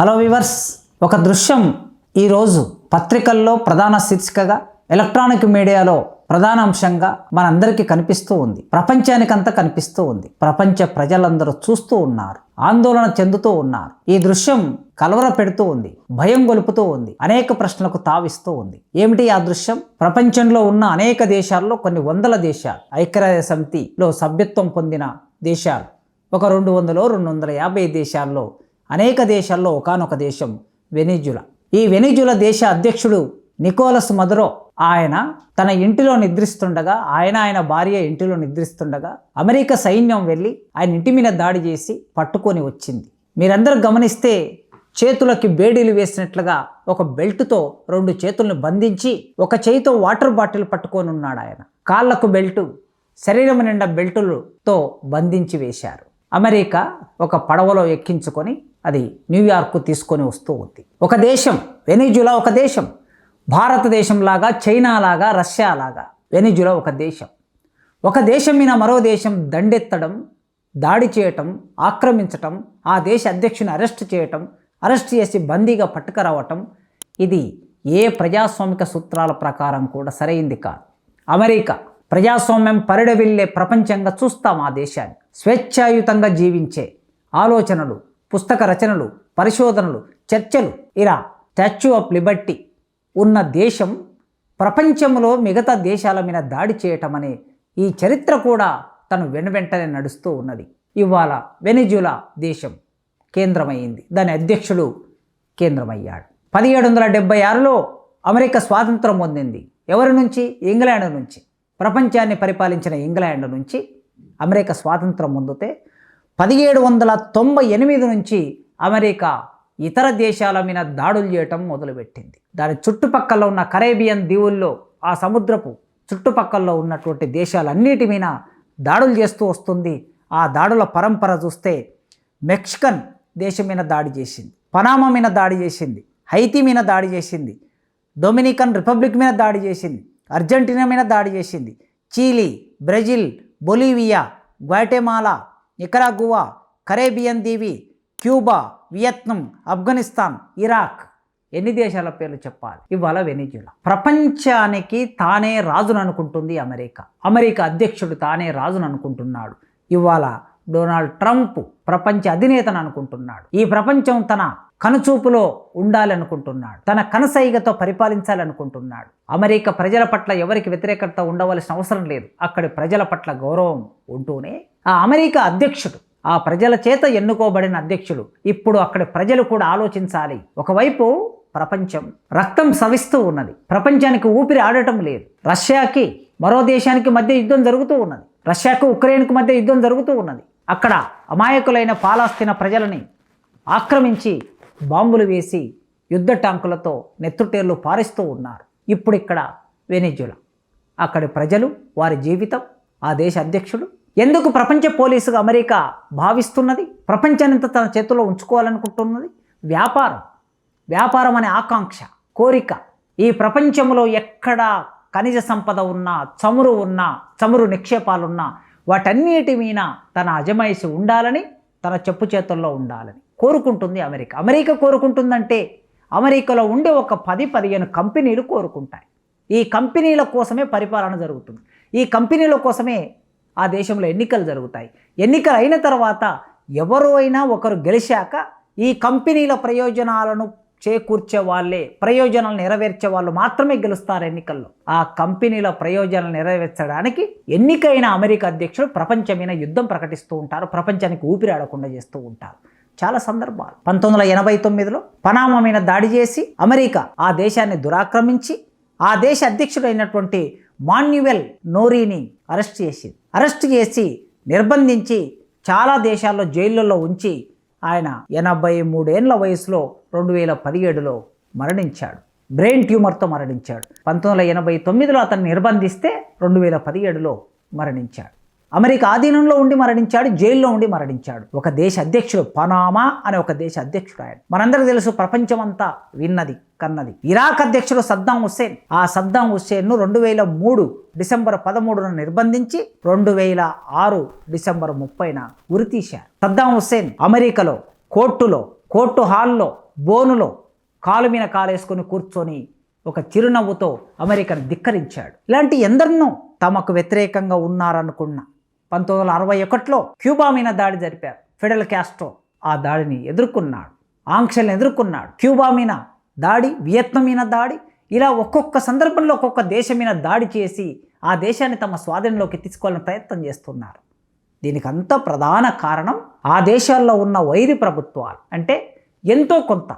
Hello viewers, ఒక దృశ్యం ఈరోజు పత్రికల్లో ప్రధాన శీర్షికగా, ఎలక్ట్రానిక్ మీడియాలో ప్రధాన అంశంగా మనందరికీ కనిపిస్తూ ఉంది. ప్రపంచానికంతా కనిపిస్తూ ఉంది. ప్రపంచ ప్రజలందరూ చూస్తూ ఉన్నారు, ఆందోళన చెందుతూ ఉన్నారు. ఈ దృశ్యం కలవర పెడుతూ ఉంది, భయం గొలుపుతూ ఉంది, అనేక ప్రశ్నలకు తావిస్తూ ఉంది. ఏమిటి ఆ దృశ్యం? ప్రపంచంలో ఉన్న అనేక దేశాల్లో కొన్ని వందల దేశాలు, ఐక్యరాజ్య సమితిలో సభ్యత్వం పొందిన దేశాలు ఒక 200-250 దేశాల్లో, అనేక దేశాల్లో ఒకానొక దేశం వెనిజులా. ఈ వెనిజులా దేశ అధ్యక్షుడు నికోలస్ మదురో ఆయన తన ఇంటిలో నిద్రిస్తుండగా, ఆయన భార్య ఇంటిలో నిద్రిస్తుండగా అమెరికా సైన్యం వెళ్ళి ఆయన ఇంటి మీద దాడి చేసి పట్టుకొని వచ్చింది. మీరందరూ గమనిస్తే చేతులకి బేడీలు వేసినట్లుగా ఒక బెల్టుతో 2 చేతుల్ని బంధించి, ఒక చేయితో వాటర్ బాటిల్ పట్టుకొని ఉన్నాడు ఆయన. కాళ్లకు బెల్టు, శరీరం నిండా బెల్టులతో బంధించి వేశారు. అమెరికా ఒక పడవలో ఎక్కించుకొని అది న్యూయార్క్ తీసుకొని వస్తూ ఉంది. ఒక దేశం వెనిజులా, ఒక దేశం భారతదేశం లాగా, చైనా లాగా, రష్యా లాగా వెనిజులా ఒక దేశం. ఒక దేశం మీద మరో దేశం దండెత్తడం, దాడి చేయటం, ఆక్రమించటం, ఆ దేశ అధ్యక్షుని అరెస్ట్ చేయటం, అరెస్ట్ చేసి బందీగా పట్టుకురావటం, ఇది ఏ ప్రజాస్వామిక సూత్రాల ప్రకారం కూడా సరైంది కాదు. అమెరికా ప్రజాస్వామ్యం పరిడవిల్లే ప్రపంచంగా చూస్తాం. ఆ దేశాన్ని స్వేచ్ఛాయుతంగా జీవించే ఆలోచనలు, పుస్తక రచనలు, పరిశోధనలు, చర్చలు, ఇలా స్టాచ్యూ ఆఫ్ లిబర్టీ ఉన్న దేశం ప్రపంచంలో మిగతా దేశాల మీద దాడి చేయటం అనే ఈ చరిత్ర కూడా తను వెనువెంటనే నడుస్తూ ఉన్నది. ఇవాళ వెనిజులా దేశం కేంద్రమైంది, దాని అధ్యక్షుడు కేంద్రమయ్యాడు. 1776లో అమెరికా స్వాతంత్రం పొందింది. ఎవరి నుంచి? ఇంగ్లాండ్ నుంచి. ప్రపంచాన్ని పరిపాలించిన ఇంగ్లాండ్ నుంచి అమెరికా స్వాతంత్రం పొందితే 1798 నుంచి అమెరికా ఇతర దేశాల మీద దాడులు చేయటం మొదలుపెట్టింది. దాని చుట్టుపక్కల ఉన్న కరేబియన్ దీవుల్లో, ఆ సముద్రపు చుట్టుపక్కల ఉన్నటువంటి దేశాలన్నిటి మీద దాడులు చేస్తూ వస్తుంది. ఆ దాడుల పరంపర చూస్తే మెక్సికన్ దేశం మీద దాడి చేసింది, పనామా మీద దాడి చేసింది, హైతీ మీద దాడి చేసింది, డొమినికన్ రిపబ్లిక్ మీద దాడి చేసింది, అర్జెంటీనా మీద దాడి చేసింది, Chile, Brazil, Bolivia, Guatemala, Nicaragua, Caribbean దీవి, క్యూబా, వియత్నాం, ఆఫ్ఘనిస్తాన్, ఇరాక్, ఎన్ని దేశాల పేర్లు చెప్పాలి? ఇవాళ వెనిజులా. ప్రపంచానికి తానే రాజును అనుకుంటుంది అమెరికా. అమెరికా అధ్యక్షుడు తానే రాజును అనుకుంటున్నాడు. ఇవాళ డొనాల్డ్ ట్రంప్ ప్రపంచ అధినేతను అనుకుంటున్నాడు. ఈ ప్రపంచం తన కనుచూపులో ఉండాలనుకుంటున్నాడు, తన కనసైగతో పరిపాలించాలనుకుంటున్నాడు. అమెరికా ప్రజల పట్ల ఎవరికి వ్యతిరేకత ఉండవలసిన అవసరం లేదు. అక్కడి ప్రజల పట్ల గౌరవం ఉంటూనే ఆ అమెరికా అధ్యక్షుడు, ఆ ప్రజల చేత ఎన్నుకోబడిన అధ్యక్షుడు, ఇప్పుడు అక్కడి ప్రజలు కూడా ఆలోచించాలి. ఒకవైపు ప్రపంచం రక్తం సవిస్తూ ఉన్నది, ప్రపంచానికి ఊపిరి ఆడటం లేదు. రష్యాకి మరో దేశానికి మధ్య యుద్ధం జరుగుతూ ఉన్నది, రష్యాకు ఉక్రెయిన్కు మధ్య యుద్ధం జరుగుతూ ఉన్నది. అక్కడ అమాయకులైన పాలస్తీనా ప్రజలని ఆక్రమించి బాంబులు వేసి యుద్ధ ట్యాంకులతో నెత్తుటేర్లు పారిస్తూ ఉన్నారు. ఇప్పుడు ఇక్కడ వెనిజులా, అక్కడి ప్రజలు, వారి జీవితం, ఆ దేశ అధ్యక్షుడు. ఎందుకు ప్రపంచ పోలీసుగా అమెరికా భావిస్తున్నది? ప్రపంచాన్నంతా తన చేతుల్లో ఉంచుకోవాలనుకుంటున్నది. వ్యాపారం అనే ఆకాంక్ష, కోరిక. ఈ ప్రపంచంలో ఎక్కడ ఖనిజ సంపద ఉన్నా, చమురు నిక్షేపాలున్నా వాటన్నిటి మీద తన అజమాయిషి ఉండాలని, తన చెప్పు చేతుల్లో ఉండాలని కోరుకుంటుంది అమెరికా. అమెరికా కోరుకుంటుందంటే అమెరికాలో ఉండే ఒక 10-15 కంపెనీలు కోరుకుంటాయి. ఈ కంపెనీల కోసమే పరిపాలన జరుగుతుంది. ఈ కంపెనీల కోసమే ఆ దేశంలో ఎన్నికలు జరుగుతాయి. ఎన్నికలు అయిన తర్వాత ఎవరో అయినా ఒకరు గెలిచాక ఈ కంపెనీల ప్రయోజనాలను చేకూర్చే వాళ్ళే, ప్రయోజనాలు నెరవేర్చే వాళ్ళు మాత్రమే గెలుస్తారు ఎన్నికల్లో. ఆ కంపెనీల ప్రయోజనాలు నెరవేర్చడానికి ఎన్నికైన అమెరికా అధ్యక్షుడు ప్రపంచం మీద యుద్ధం ప్రకటిస్తూ ఉంటారు, ప్రపంచానికి ఊపిరి ఆడకుండా చేస్తూ ఉంటారు. చాలా సందర్భాలు. 1989లో పనామా మీద దాడి చేసి అమెరికా ఆ దేశాన్ని దురాక్రమించి ఆ దేశ అధ్యక్షుడైనటువంటి మాన్యువెల్ నోరీని అరెస్ట్ చేసి నిర్బంధించి చాలా దేశాల్లో జైళ్ళల్లో ఉంచి ఆయన 83 ఏళ్ల వయసులో 2017లో మరణించాడు. బ్రెయిన్ ట్యూమర్తో మరణించాడు. 1989లో అతన్ని నిర్బంధిస్తే 2017లో మరణించాడు. అమెరికా ఆధీనంలో ఉండి మరణించాడు, జైల్లో ఉండి మరణించాడు. ఒక దేశ అధ్యక్షుడు, పనామా అనే ఒక దేశ అధ్యక్షుడు ఆయన. మనందరికీ తెలుసు, ప్రపంచమంతా విన్నది కన్నది. ఇరాక్ అధ్యక్షుడు సద్దాం హుస్సేన్. ఆ సద్దాం హుస్సేన్ను 2003 డిసెంబర్ 13న నిర్బంధించి 2006 డిసెంబర్ 30న ఉరితీశారు. సద్దాం హుస్సేన్ అమెరికాలో కోర్టు హాల్లో బోనులో కాలు మీద కాలేసుకొని కూర్చొని ఒక చిరునవ్వుతో అమెరికాను ధిక్కరించాడు. ఇలాంటి ఎందరినో తమకు వ్యతిరేకంగా ఉన్నారనుకున్న 1961లో క్యూబా మీద దాడి జరిపారు. ఫిడెల్ కాస్ట్రో ఆ దాడిని ఎదుర్కొన్నాడు, ఆంక్షలను ఎదుర్కొన్నాడు. క్యూబా మీద దాడి, వియత్నాం మీద దాడి, ఇలా ఒక్కొక్క సందర్భంలో ఒక్కొక్క దేశం మీద దాడి చేసి ఆ దేశాన్ని తమ స్వాధీనంలోకి తీసుకోవాలని ప్రయత్నం చేస్తున్నారు. దీనికి అంత ప్రధాన కారణం ఆ దేశాల్లో ఉన్న వైరి ప్రభుత్వాలు. అంటే ఎంతో కొంత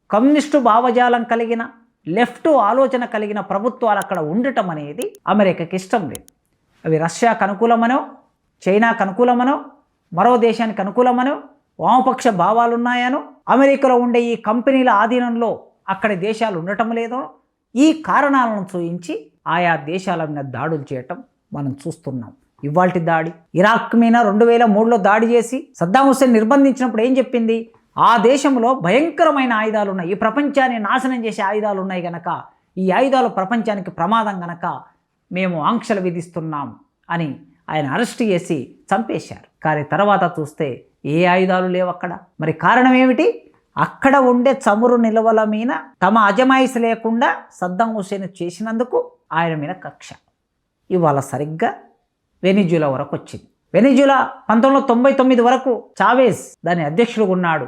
కమ్యూనిస్టు భావజాలం కలిగిన, లెఫ్ట్ ఆలోచన కలిగిన ప్రభుత్వాలు అక్కడ ఉండటం అనేది అమెరికాకి ఇష్టం లేదు. అవి రష్యాకు అనుకూలమనో, చైనాకు అనుకూలమనో, మరో దేశానికి అనుకూలమనో, వామపక్ష భావాలు ఉన్నాయనో, అమెరికాలో ఉండే ఈ కంపెనీల ఆధీనంలో అక్కడి దేశాలు ఉండటం లేదో, ఈ కారణాలను చూయించి ఆయా దేశాల మీద దాడులు చేయటం మనం చూస్తున్నాం. ఇవాల్టి దాడి ఇరాక్ మీద 2003లో దాడి చేసి సద్దాం హుస్సేన్ నిర్బంధించినప్పుడు ఏం చెప్పింది? ఆ దేశంలో భయంకరమైన ఆయుధాలు ఉన్నాయి, ఈ ప్రపంచాన్ని నాశనం చేసే ఆయుధాలు ఉన్నాయి గనక, ఈ ఆయుధాలు ప్రపంచానికి ప్రమాదం గనక మేము ఆంక్షలు విధిస్తున్నాం అని ఆయన అరెస్ట్ చేసి చంపేశారు. కానీ తర్వాత చూస్తే ఏ ఆయుధాలు లేవు అక్కడ. మరి కారణం ఏమిటి? అక్కడ ఉండే చమురు నిల్వల మీద తమ అజమాయిషి లేకుండా సద్దాం హుస్సేన్ చేసినందుకు ఆయన మీద కక్ష. ఇవాళ సరిగ్గా వెనిజులా వరకు వచ్చింది. వెనిజులా 1999 వరకు చావేజ్ దాని అధ్యక్షుడుగా ఉన్నాడు.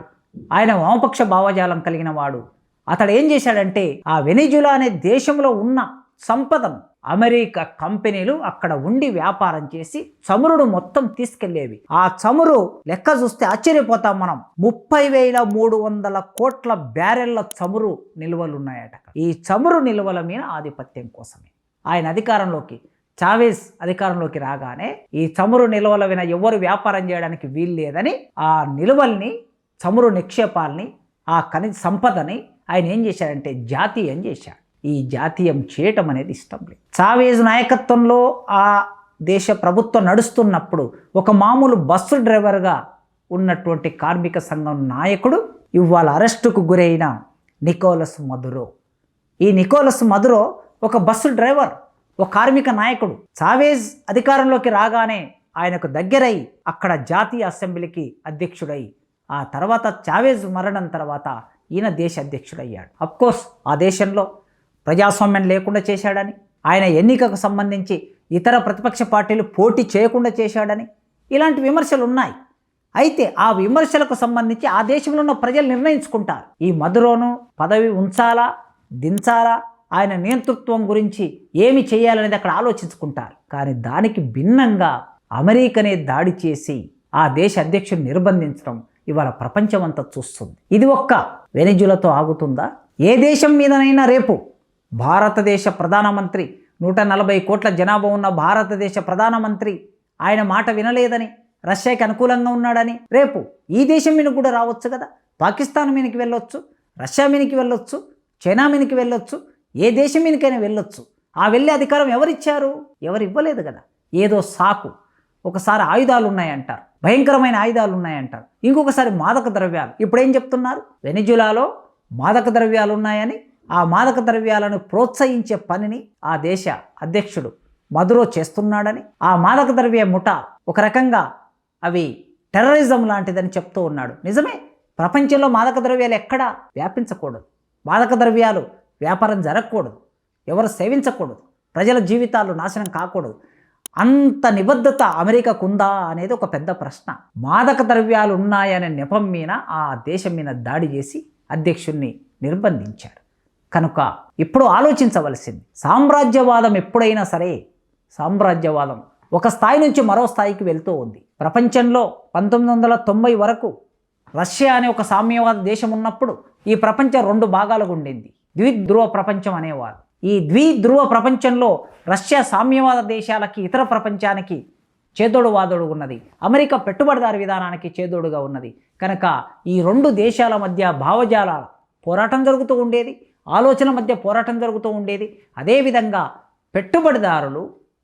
ఆయన వామపక్ష భావజాలం కలిగిన వాడు. అతడు ఏం చేశాడంటే ఆ వెనిజులా అనే దేశంలో ఉన్న సంపదను అమెరికా కంపెనీలు అక్కడ ఉండి వ్యాపారం చేసి చమురును మొత్తం తీసుకెళ్లేవి. ఆ చమురు లెక్క చూస్తే ఆశ్చర్యపోతాం మనం. 30,300 కోట్ల బ్యారెళ్ల చమురు నిల్వలు ఉన్నాయట. ఈ చమురు నిల్వల మీద ఆధిపత్యం కోసమే ఆయన అధికారంలోకి, చావేజ్ అధికారంలోకి రాగానే ఈ చమురు నిల్వల విన ఎవరు వ్యాపారం చేయడానికి వీలు లేదని ఆ నిల్వల్ని, చమురు నిక్షేపాల్ని, ఆ ఖనిజ సంపదని ఆయన ఏం చేశాడంటే జాతీయం చేశాడు. ఈ జాతీయం చేయటం అనేది ఇష్టం లేదు. చావేజ్ నాయకత్వంలో ఆ దేశ ప్రభుత్వం నడుస్తున్నప్పుడు ఒక మామూలు బస్సు డ్రైవర్గా ఉన్నటువంటి కార్మిక సంఘం నాయకుడు ఇవాళ అరెస్టుకు గురైన నికోలస్ మదురో. ఈ నికోలస్ మదురో ఒక బస్సు డ్రైవర్, ఒక కార్మిక నాయకుడు. చావేజ్ అధికారంలోకి రాగానే ఆయనకు దగ్గరై అక్కడ జాతీయ అసెంబ్లీకి అధ్యక్షుడై, ఆ తర్వాత చావేజ్ మరణం తర్వాత ఈయన దేశ అధ్యక్షుడయ్యాడు. అఫ్కోర్స్ ఆ దేశంలో ప్రజాస్వామ్యం లేకుండా చేశాడని, ఆయన ఎన్నికకు సంబంధించి ఇతర ప్రతిపక్ష పార్టీలు పోటీ చేయకుండా చేశాడని ఇలాంటి విమర్శలు ఉన్నాయి. అయితే ఆ విమర్శలకు సంబంధించి ఆ దేశంలో ఉన్న ప్రజలు నిర్ణయించుకుంటారు. ఈ మదురోను పదవి ఉంచాలా, దించాలా, ఆయన నేతృత్వం గురించి ఏమి చేయాలనేది అక్కడ ఆలోచించుకుంటారు. కానీ దానికి భిన్నంగా అమెరికానే దాడి చేసి ఆ దేశ అధ్యక్షుడిని నిర్బంధించడం ఇవాళ ప్రపంచమంతా చూస్తుంది. ఇది ఒక్క వెనిజులాతో ఆగుతుందా? ఏ దేశం మీదనైనా రేపు భారతదేశ ప్రధానమంత్రి, 140 కోట్ల జనాభా ఉన్న భారతదేశ ప్రధానమంత్రి ఆయన మాట వినలేదని, రష్యాకి అనుకూలంగా ఉన్నాడని రేపు ఈ దేశం మీద కూడా రావచ్చు కదా. పాకిస్తాన్ మీదకి వెళ్ళొచ్చు, రష్యా మీదకి వెళ్ళొచ్చు, చైనా మీదకి వెళ్ళొచ్చు, ఏ దేశం మీదకైనా వెళ్ళొచ్చు. ఆ వెళ్ళే అధికారం ఎవరిచ్చారు? ఎవరు ఇవ్వలేదు కదా. ఏదో సాకు. ఒకసారి ఆయుధాలు ఉన్నాయంటారు, భయంకరమైన ఆయుధాలు ఉన్నాయంటారు, ఇంకొకసారి మాదక ద్రవ్యాలు. ఇప్పుడు ఏం చెప్తున్నారు? వెనిజులాలో మాదక ద్రవ్యాలు ఉన్నాయని, ఆ మాదక ద్రవ్యాలను ప్రోత్సహించే పనిని ఆ దేశ అధ్యక్షుడు మదురో చేస్తున్నాడని, ఆ మాదక ద్రవ్య ముఠా ఒక రకంగా అవి టెర్రరిజం లాంటిదని చెప్తూ ఉన్నాడు. నిజమే, ప్రపంచంలో మాదక ద్రవ్యాలు ఎక్కడా వ్యాపించకూడదు, మాదక ద్రవ్యాలు వ్యాపారం జరగకూడదు, ఎవరు సేవించకూడదు, ప్రజల జీవితాలు నాశనం కాకూడదు. అంత నిబద్ధత అమెరికాకు ఉందా అనేది ఒక పెద్ద ప్రశ్న. మాదక ద్రవ్యాలు ఉన్నాయనే నెపం మీద ఆ దేశం మీద దాడి చేసి అధ్యక్షుడిని నిర్బంధించారు. కనుక ఇప్పుడు ఆలోచించవలసింది, సామ్రాజ్యవాదం ఎప్పుడైనా సరే, సామ్రాజ్యవాదం ఒక స్థాయి నుంచి మరో స్థాయికి వెళ్తూ ఉంది. ప్రపంచంలో 1990 వరకు రష్యా అనే ఒక సామ్యవాద దేశం ఉన్నప్పుడు ఈ ప్రపంచం 2 భాగాలుగా ఉండింది. ద్విధ్రువ ప్రపంచం అనేవారు. ఈ ద్విధ్రువ ప్రపంచంలో రష్యా సామ్యవాద దేశాలకి, ఇతర ప్రపంచానికి చేదోడు వాదోడు ఉన్నది. అమెరికా పెట్టుబడిదారి విధానానికి చేదోడుగా ఉన్నది. కనుక ఈ 2 దేశాల మధ్య భావజాల పోరాటం జరుగుతూ ఉండేది, ఆలోచన మధ్య పోరాటం జరుగుతూ ఉండేది. అదేవిధంగా పెట్టుబడిదారులు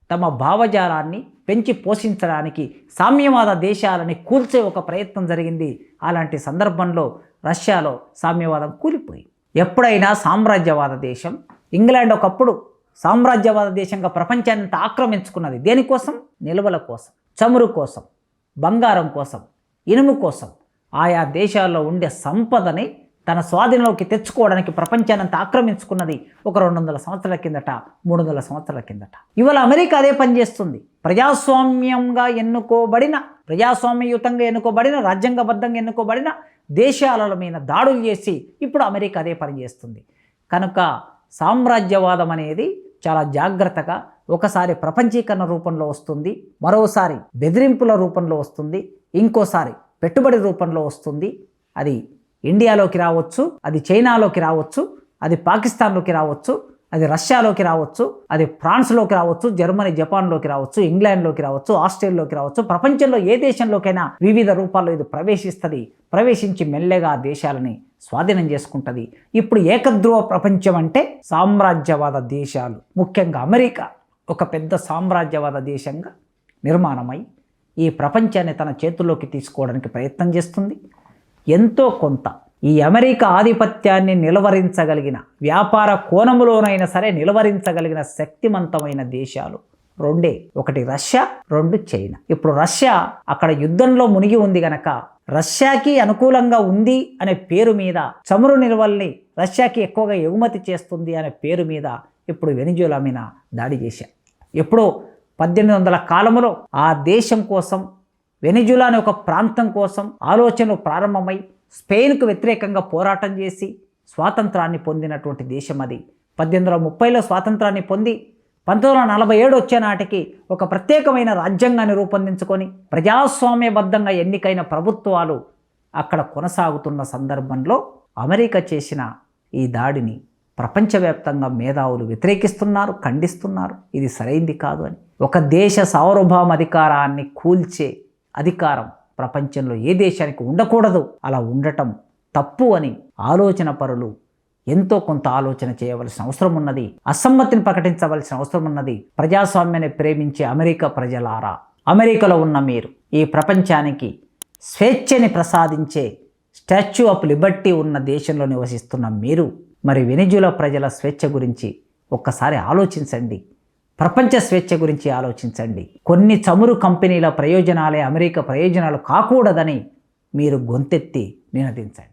తమ భావజాలాన్ని పెంచి పోషించడానికి సామ్యవాద దేశాలని కూల్చే ఒక ప్రయత్నం జరిగింది. అలాంటి సందర్భంలో రష్యాలో సామ్యవాదం కూలిపోయి, ఎప్పుడైనా సామ్రాజ్యవాద దేశం, ఇంగ్లాండ్ ఒకప్పుడు సామ్రాజ్యవాద దేశంగా ప్రపంచాన్ని ఆక్రమించుకున్నది. దేనికోసం? నిల్వల కోసం, చమురు కోసం, బంగారం కోసం, ఇనుము కోసం. ఆయా దేశాల్లో ఉండే సంపదని తన స్వాధీనంలోకి తెచ్చుకోవడానికి ప్రపంచాన్ని అంతా ఆక్రమించుకున్నది ఒక 200 సంవత్సరాల కిందట, 300 సంవత్సరాల కిందట. ఇవాళ అమెరికా అదే పనిచేస్తుంది. ప్రజాస్వామ్యయుతంగా ఎన్నుకోబడిన రాజ్యాంగబద్ధంగా ఎన్నుకోబడిన దేశాల మీద దాడులు చేసి ఇప్పుడు అమెరికా అదే పనిచేస్తుంది. కనుక సామ్రాజ్యవాదం అనేది చాలా జాగ్రత్తగా ఒకసారి ప్రపంచీకరణ రూపంలో వస్తుంది, మరోసారి బెదిరింపుల రూపంలో వస్తుంది, ఇంకోసారి పెట్టుబడి రూపంలో వస్తుంది. అది ఇండియాలోకి రావచ్చు, అది చైనాలోకి రావచ్చు, అది పాకిస్తాన్లోకి రావచ్చు, అది రష్యాలోకి రావచ్చు, అది ఫ్రాన్స్లోకి రావచ్చు, జర్మనీ జపాన్లోకి రావచ్చు, ఇంగ్లాండ్లోకి రావచ్చు, ఆస్ట్రేలియాలోకి రావచ్చు. ప్రపంచంలో ఏ దేశంలోకైనా వివిధ రూపాల్లో ఇది ప్రవేశించి మెల్లగా దేశాలని స్వాధీనం చేసుకుంటుంది. ఇప్పుడు ఏకధ్రువ ప్రపంచం అంటే సామ్రాజ్యవాద దేశాలు, ముఖ్యంగా అమెరికా ఒక పెద్ద సామ్రాజ్యవాద దేశంగా నిర్మాణమై ఈ ప్రపంచాన్ని తన చేతుల్లోకి తీసుకోవడానికి ప్రయత్నం చేస్తుంది. ఎంతో కొంత ఈ అమెరికా ఆధిపత్యాన్ని నిలవరించగలిగిన, వ్యాపార కోణములోనైనా సరే నిలవరించగలిగిన శక్తివంతమైన దేశాలు రెండే. ఒకటి రష్యా, 2 చైనా. ఇప్పుడు రష్యా అక్కడ యుద్ధంలో మునిగి ఉంది గనక రష్యాకి అనుకూలంగా ఉంది అనే పేరు మీద, చమురు నిల్వల్ని రష్యాకి ఎక్కువగా ఎగుమతి చేస్తుంది అనే పేరు మీద ఇప్పుడు వెనిజులా మీద దాడి చేశారు. ఎప్పుడో 1800 కాలంలో ఆ దేశం కోసం, వెనిజులా అనే ఒక ప్రాంతం కోసం ఆలోచనలు ప్రారంభమై స్పెయిన్కు వ్యతిరేకంగా పోరాటం చేసి స్వాతంత్రాన్ని పొందినటువంటి దేశం అది. 1830లో స్వాతంత్రాన్ని పొంది 1947 వచ్చే నాటికి ఒక ప్రత్యేకమైన రాజ్యాంగాన్ని రూపొందించుకొని ప్రజాస్వామ్యబద్ధంగా ఎన్నికైన ప్రభుత్వాలు అక్కడ కొనసాగుతున్న సందర్భంలో అమెరికా చేసిన ఈ దాడిని ప్రపంచవ్యాప్తంగా మేధావులు వ్యతిరేకిస్తున్నారు, ఖండిస్తున్నారు. ఇది సరైంది కాదు అని. ఒక దేశ సార్వభౌమాధికారాన్ని కూల్చే అధికారం ప్రపంచంలో ఏ దేశానికి ఉండకూడదు. అలా ఉండటం తప్పు అని ఆలోచన పరులు ఎంతో కొంత ఆలోచన చేయవలసిన అవసరం ఉన్నది. అసమ్మతిని ప్రకటించవలసిన అవసరం ఉన్నది. ప్రజాస్వామ్యాన్ని ప్రేమించే అమెరికా ప్రజలారా, అమెరికాలో ఉన్న మీరు, ఈ ప్రపంచానికి స్వేచ్ఛని ప్రసాదించే స్టాచ్యూ ఆఫ్ లిబర్టీ ఉన్న దేశంలో నివసిస్తున్న మీరు, మరి వెనిజులా ప్రజల స్వేచ్ఛ గురించి ఒక్కసారి ఆలోచించండి. ప్రపంచ స్వేచ్ఛ గురించి ఆలోచించండి. కొన్ని చమురు కంపెనీల ప్రయోజనాలే అమెరికా ప్రయోజనాలు కాకూడదని మీరు గొంతెత్తి నినదించండి.